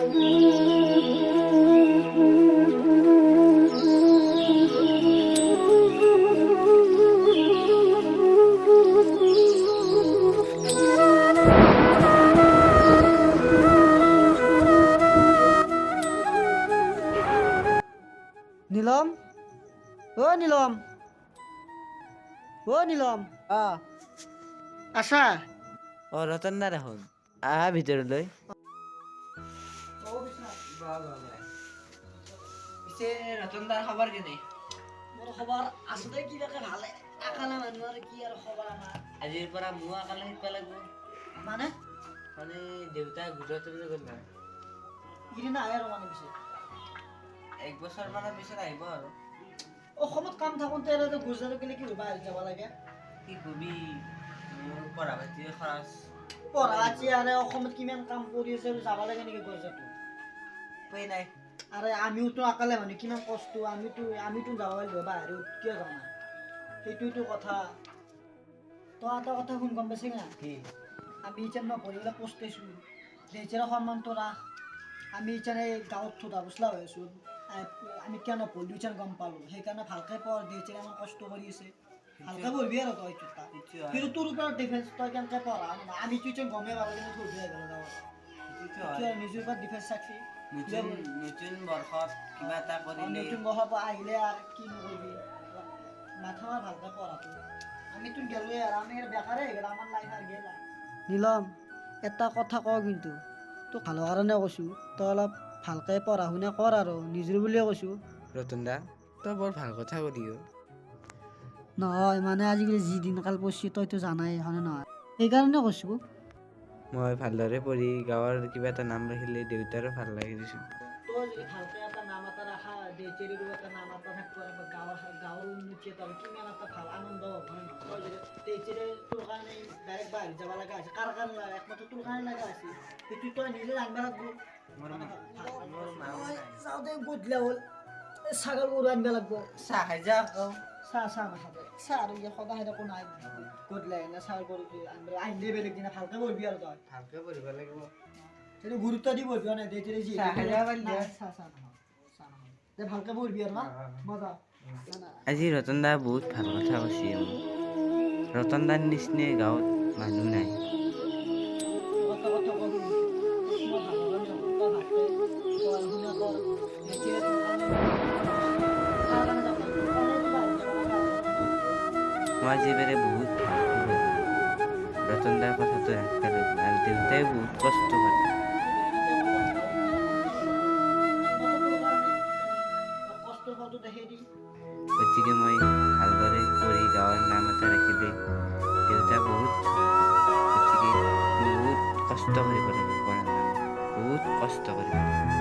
নীলম, ও নীলম, ও নীলম, আছা? ৰতন দা দেখোন আহা ভিতৰলৈ ৰতন দাৰ খবৰ কেনে মোৰ খবৰ আছে দে কিবাকে ভালে আকালা মানুহ আৰু কি আৰু খবৰ আমাৰ আজিৰ পৰা মোৰ আকালে শিকবা লাগব মানে মানে দেউতা গুজৰাটলৈ গ'ল না ইদিন আহে আৰু মানে পিছে এক বছৰ মানৰ পিছত আহিব আৰু অসমত কাম থাকোঁতে আৰু গুজৰাটত গ'লে কি বাহিৰত যাব লাগে কি কবি মোৰ পঢ়া পাতিৰ খৰচ পঢ়া পাতি আৰু অসমত কিমান কাম কৰি আছে যাব লাগে নেকি গুজৰাটত উপায় নাই আৰে আমিওতো আকালে মানে কিমান কষ্ট আমিতো যাব লাগিব বাহিৰত কিয় যাওঁ না সেইটোতো কথা তই এটা কথা শুন গম পাইছি না কি আমি এতিয়া নপঢ়িলে পস্তাইছোঁ দেউতাৰ সন্মানটো ৰাখ আমি এতিয়া গাঁৱত থোৱা বসলা হৈ আছোঁ আমি কিয় নপঢ়িলোঁ এতিয়া গম পালোঁ সেইকাৰণে ভালকৈ পঢ় দেউতাৰে আমাৰ কষ্ট কৰি আছে ভালকৈ পঢ়বি আৰু তই কিন্তু তোৰ ওপৰত ডিফেন্স তই কেনেকৈ পঢ়া আমিতো এতিয়া গমেই পালোঁ কিন্তু থৈ দিয়া গ'ল গাঁৱত নিজৰ ওপৰত ডিফেন্স ৰাখবি নতুন বৰ্ষত কিবা এটা কৰিলে নতুন বৰ্ষৰ পৰা আহিলে আৰু কি নকৰিবি মাথা মাৰ ভালকৈ পঢ়াটো আমিতো গেলোৱে আৰু আমি বেকাৰে হৈ গ'ল আমাৰ লাইফ আৰু গেল নীলম এটা কথা কওঁ কিন্তু তোক ভালৰ কাৰণে কৈছোঁ তই অলপ ভালকৈ পঢ়া শুনা কৰ আৰু নিজৰ বুলিয়ে কৈছোঁ ৰতন দা তই বৰ ভাল কথা কলি নহয় মানে আজিকালি যি দিনকাল পৰিছে তইতো জানাই হয়নে নহয় সেইকাৰণে কৈছোঁ মই ভালদৰে পঢ়ি গাঁৱৰ কিবা এটা নাম ৰাখিলে দেউতাৰো ভাল লাগে দিছোঁ তই যদি ভালকৈ এটা নাম এটা ৰাখা দেউতাৰো এটা নাম এটা থাকিব আৰু গাঁৱৰ উন্নতি এটা কিমান এটা ভাল আনন্দ হ'ব হয় নহয় তই যদি দেউতাৰে তোৰ কাৰণে ডাইৰেক্ট বাহিৰত যাব লগা হৈছে কাৰ কাৰণে লাগে একমাত্ৰ তোৰ কাৰণে লগা হৈছে সেইটো তই নিজে জানিব লাগিব যাওঁতে গধূলা হ'ল ছাগল গৰু আনিব লাগিব চাহ খাই যা আকৌ চাহ নাখাব চাহ আৰু সদায় একো নাই গধূলা এনে ছাগল গৰু আনিব আহিলে বেলেগ দিনা ভালকৈ পঢ়বি আৰু তই ভালকৈ পঢ়িব লাগিব সেইটো গুৰুত্ব দি পঢ়বি নাই দেউতাৰে যি চাহ নাখাব ভালকৈ পঢ়বি আৰু না মজা আজি ৰতন দা বহুত ভাল কথা কৈছে ৰতন দাৰ নিচিনা গাঁৱত মানুহ নাই মই আজি বেৰে বহুত ৰতন দাৰ কথাটো ৰাখিব লাগিব আৰু দেউতাই বহুত কষ্ট কৰে গতিকে মই ভালদৰে পঢ়ি গাঁৱৰ নাম এটা ৰাখিলে দেউতা বহুত গতিকে বহুত কষ্ট কৰিব লাগিব পঢ়াৰ নাম বহুত কষ্ট কৰিব লাগিব